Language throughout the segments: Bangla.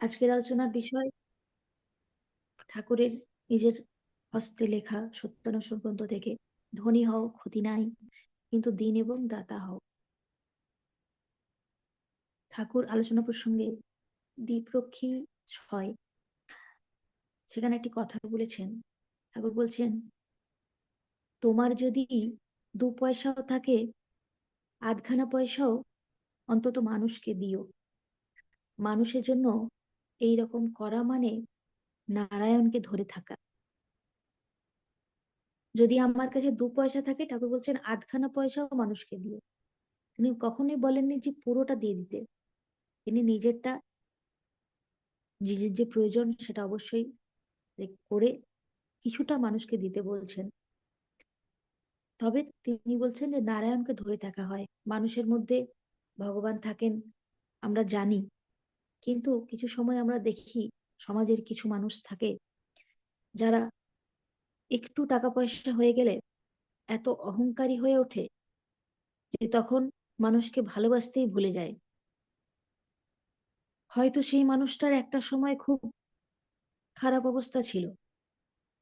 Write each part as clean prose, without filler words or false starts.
আজকের আলোচনার বিষয় ঠাকুরের নিজের হস্তে লেখা সত্যানুসরণ গ্রন্থ থেকে ধনী হও ক্ষতি নাই, কিন্তু দিন এবং দাতা হও। ঠাকুর আলোচনা প্রসঙ্গে দ্বীপরক্ষী 6 সেখানে একটি কথা বলেছেন। ঠাকুর বলছেন, তোমার যদি 2 পয়সাও থাকে, আধখানা পয়সাও অন্তত মানুষকে দিও। মানুষের জন্য এই রকম করা মানে নারায়ণকে ধরে থাকা। যদি আমার কাছে 2 পয়সা থাকে, ঠাকুর বলছেন আধখানা পয়সাও মানুষকে দিও। তিনি কখনোই বলেননি যে পুরোটা দিয়ে দিতে। তিনি নিজেরটা, নিজের যে প্রয়োজন সেটা অবশ্যই করে কিছুটা মানুষকে দিতে বলছেন। তবে তিনি বলছেন যে নারায়ণকে ধরে থাকা হয়। মানুষের মধ্যে ভগবান থাকেন আমরা জানি, কিন্তু কিছু সময় আমরা দেখি সমাজের কিছু মানুষ থাকে যারা একটু টাকা পয়সা হয়ে গেলে এত অহংকারী হয়ে ওঠে যে তখন মানুষকে ভালোবাসতেই ভুলে যায়। হয়তো সেই মানুষটার একটা সময় খুব খারাপ অবস্থা ছিল,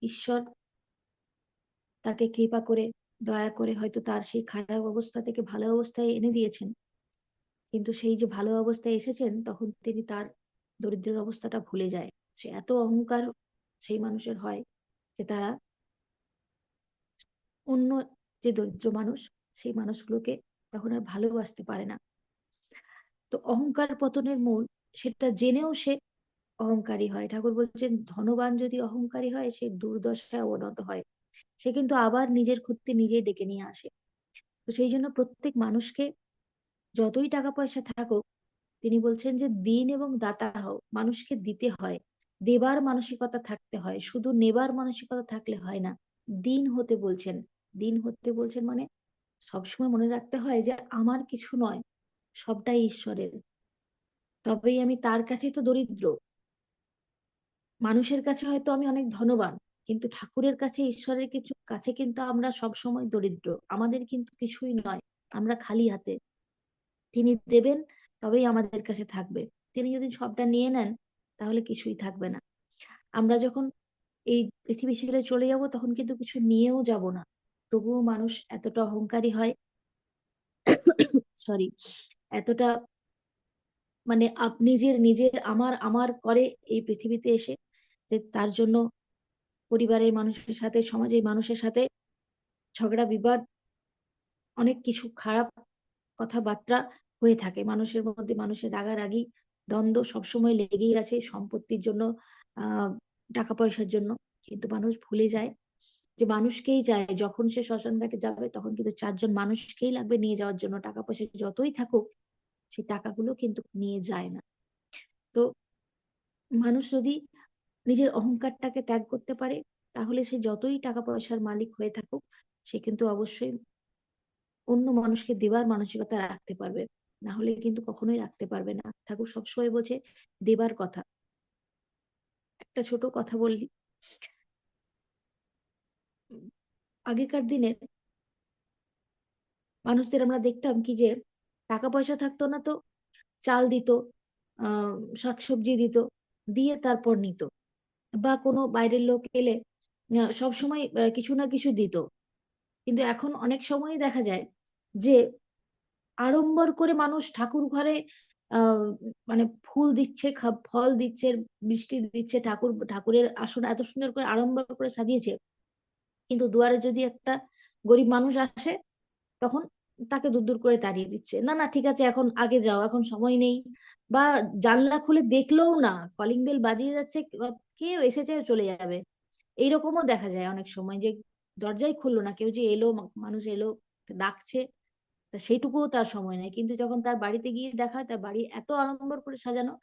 ঈশ্বর তাকে কৃপা করে দয়া করে হয়তো তার সেই খারাপ অবস্থা থেকে ভালো অবস্থায় এনে দিয়েছেন। কিন্তু সেই যে ভালো অবস্থায় এসেছেন তখন তিনি তার দরিদ্রের অবস্থাটা ভুলে যায়। সে এত অহংকার সেই মানুষের হয় যে তারা অন্য যে দরিদ্র মানুষ সেই মানুষগুলোকে তখন আর ভালোবাসতে পারে না। তো অহংকার পতনের মূল, সেটা জেনেও সে অহংকারী হয়। ঠাকুর বলছেন, ধনবান যদি অহংকারী হয় সে দুর্দশায় অবনত হয়। সে কিন্তু আবার নিজের ক্ষতি নিজেই ডেকে নিয়ে আসে। তো সেই জন্য প্রত্যেক মানুষকে যতই টাকা পয়সা থাকুক, তিনি বলছেন যে দিন এবং দাতা হও। মানুষকে দিতে হয়, দেবার মানসিকতা থাকতে হয়, শুধু নেবার মানসিকতা থাকলে হয় না। দিন হতে বলছেন। দিন হতে বলছেন মানে সবসময় মনে রাখতে হয় যে আমার কিছু নয়, সবটাই ঈশ্বরের। তবেই আমি তার কাছেই তো দরিদ্র। মানুষের কাছে হয়তো আমি অনেক ধনবান, কিন্তু ঠাকুরের কাছে, ঈশ্বরের কিছু কাছে কিন্তু আমরা সব সময় দরিদ্র। আমাদের কিন্তু কিছুই নয়, আমরা খালি হাতে। তিনি দেবেন, তবেই আমাদের কাছে থাকবে। তিনি যদি সবটা নিয়ে নেন তাহলে কিছুই থাকবে না। আমরা যখন এই পৃথিবী ছেড়ে চলে যাব তখন কিন্তু কিছু নিয়েও যাব না। তবুও মানুষ এতটা অহংকারী হয়, সরি, এতটা মানে নিজের নিজের আমার আমার করে এই পৃথিবীতে এসে, যে তার জন্য পরিবারের মানুষের সাথে, সমাজের মানুষের সাথে ঝগড়া বিবাদ, অনেক কিছু খারাপ কথাবার্তা হয়ে থাকে মানুষের মধ্যে। মানুষের রাগারাগি দ্বন্দ্ব সবসময় লেগেই আছে সম্পত্তির জন্য, আহ টাকা পয়সার জন্য। কিন্তু মানুষ ভুলে যায় যে মানুষকেই যায়, যখন সে শ্মশান ঘাটে যাবে তখন কিন্তু 4 জন মানুষকেই লাগবে নিয়ে যাওয়ার জন্য। টাকা পয়সা যতই থাকুক সেই টাকাগুলো কিন্তু নিয়ে যায় না। তো মানুষ যদি নিজের অহংকারটাকে ত্যাগ করতে পারে, তাহলে সে যতই টাকা পয়সার মালিক হয়ে থাকুক, সে কিন্তু অবশ্যই অন্য মানুষকে দেবার মানসিকতা রাখতে পারবে। না হলে কিন্তু কখনোই রাখতে পারবে না। ঠাকুর সবসময় বলছে দেবার কথা। একটা ছোট কথা বললি, আগেকার দিনে মানুষদের আমরা দেখতাম কি যে টাকা পয়সা থাকতো না, তো চাল দিত, আহ শাকসবজি দিত, দিয়ে তারপর নিত। বা কোনো বাইরের লোক এলে সব সময় কিছু না কিছু দিত। কিন্তু এখন অনেক সময় দেখা যায় যে আড়ম্বর করে মানুষ ঠাকুর ঘরে আহ মানে ফুল দিচ্ছে, ফল দিচ্ছে, মিষ্টি দিচ্ছে, ঠাকুরের আসন এত সুন্দর করে আড়ম্বর করে সাজিয়েছে, কিন্তু দুয়ারে যদি একটা গরিব মানুষ আসে তখন তাকে দূর দূর করে তাড়িয়ে দিচ্ছে। না না, ঠিক আছে, এখন আগে যাও, এখন সময় নেই। বা জানলা খুলে দেখলেও না, কলিং বেল বাজিয়ে যাচ্ছে, কেউ এসেছে চলে যাবে। এইরকমও দেখা যায় অনেক সময় যে দরজাই খুললো না, কেউ যে এলো, মানুষ এলো, ডাকছে, তা সেইটুকুও তার সময় নেই। কিন্তু যখন তার বাড়িতে গিয়ে দেখা হয় তার বাড়ি এত আড়ম্বর করে সাজানো,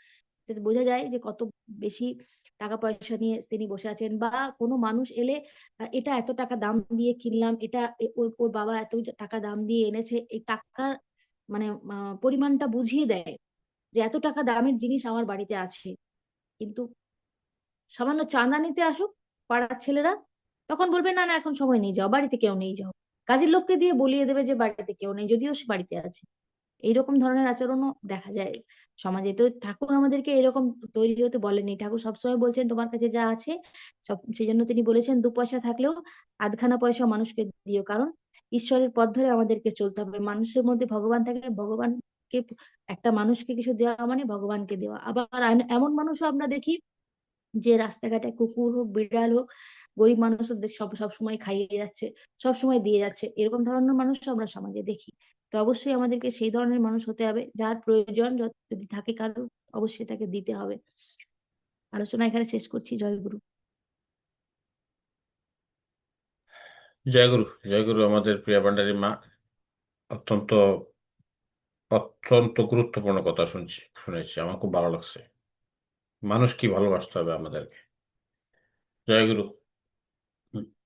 যাতে বোঝা যায় যে কত বেশি টাকা পয়সা নিয়ে তিনি বসে আছেন। বা কোনো মানুষ এলে এটা এত টাকা দাম দিয়ে কিনলাম, এটা ওর বাবা এত টাকা দাম দিয়ে এনেছে, এই টাকার মানে পরিমাণটা বুঝিয়ে দেয় যে এত টাকা দামের জিনিস আমার বাড়িতে আছে। কিন্তু সামান্য চাঁদা নিতে আসুক পাড়ার ছেলেরা, তখন বলবে না না এখন সময় নেই, যাও, বাড়িতে কেউ নেই, যাও। কাজের লোককে দিয়ে বলিয়ে দেবে যে বাড়িতে কেউ নেই, যদিও সে বাড়িতে আছে। এইরকম ধরনের আচরণও দেখা যায়। সমাজে। তো ঠাকুর আমাদেরকে এরকম তৈরি হতে বলেনি। ঠাকুর সবসময় বলছেন তোমার কাছে যা আছে সব, সেই জন্য তিনি বলেছেন 2 পয়সা থাকলেও আধখানা পয়সা মানুষকে দিও, কারণ ঈশ্বরের পথ ধরে আমাদেরকে চলতে হবে। মানুষের মধ্যে ভগবান থাকে, ভগবানকে, একটা মানুষকে কিছু দেওয়া মানে ভগবানকে দেওয়া। আবার এমন মানুষও আমরা দেখি যে রাস্তাঘাটে কুকুর হোক বিড়াল হোক গরিব মানুষদের সব সব সময় খাইয়ে যাচ্ছে, সব সময় দিয়ে যাচ্ছে, এরকম ধরনের মানুষ আমরা সমাজে দেখি। তো অবশ্যই আমাদেরকে সেই ধরনের মানুষ হতে হবে, যার প্রয়োজন যদি থাকে কারো, অবশ্যই তাকে দিতে হবে। আলোচনা এখানে শেষ করছি। জয়গুরু। জয়গুরু। জয়গুরু আমাদের প্রিয়া ভান্ডারী মা অত্যন্ত অত্যন্ত গুরুত্বপূর্ণ কথা শুনেছি, আমার খুব ভালো লাগছে। মানুষ কি ভালোবাসতে হবে আমাদেরকে। জয়গুরু।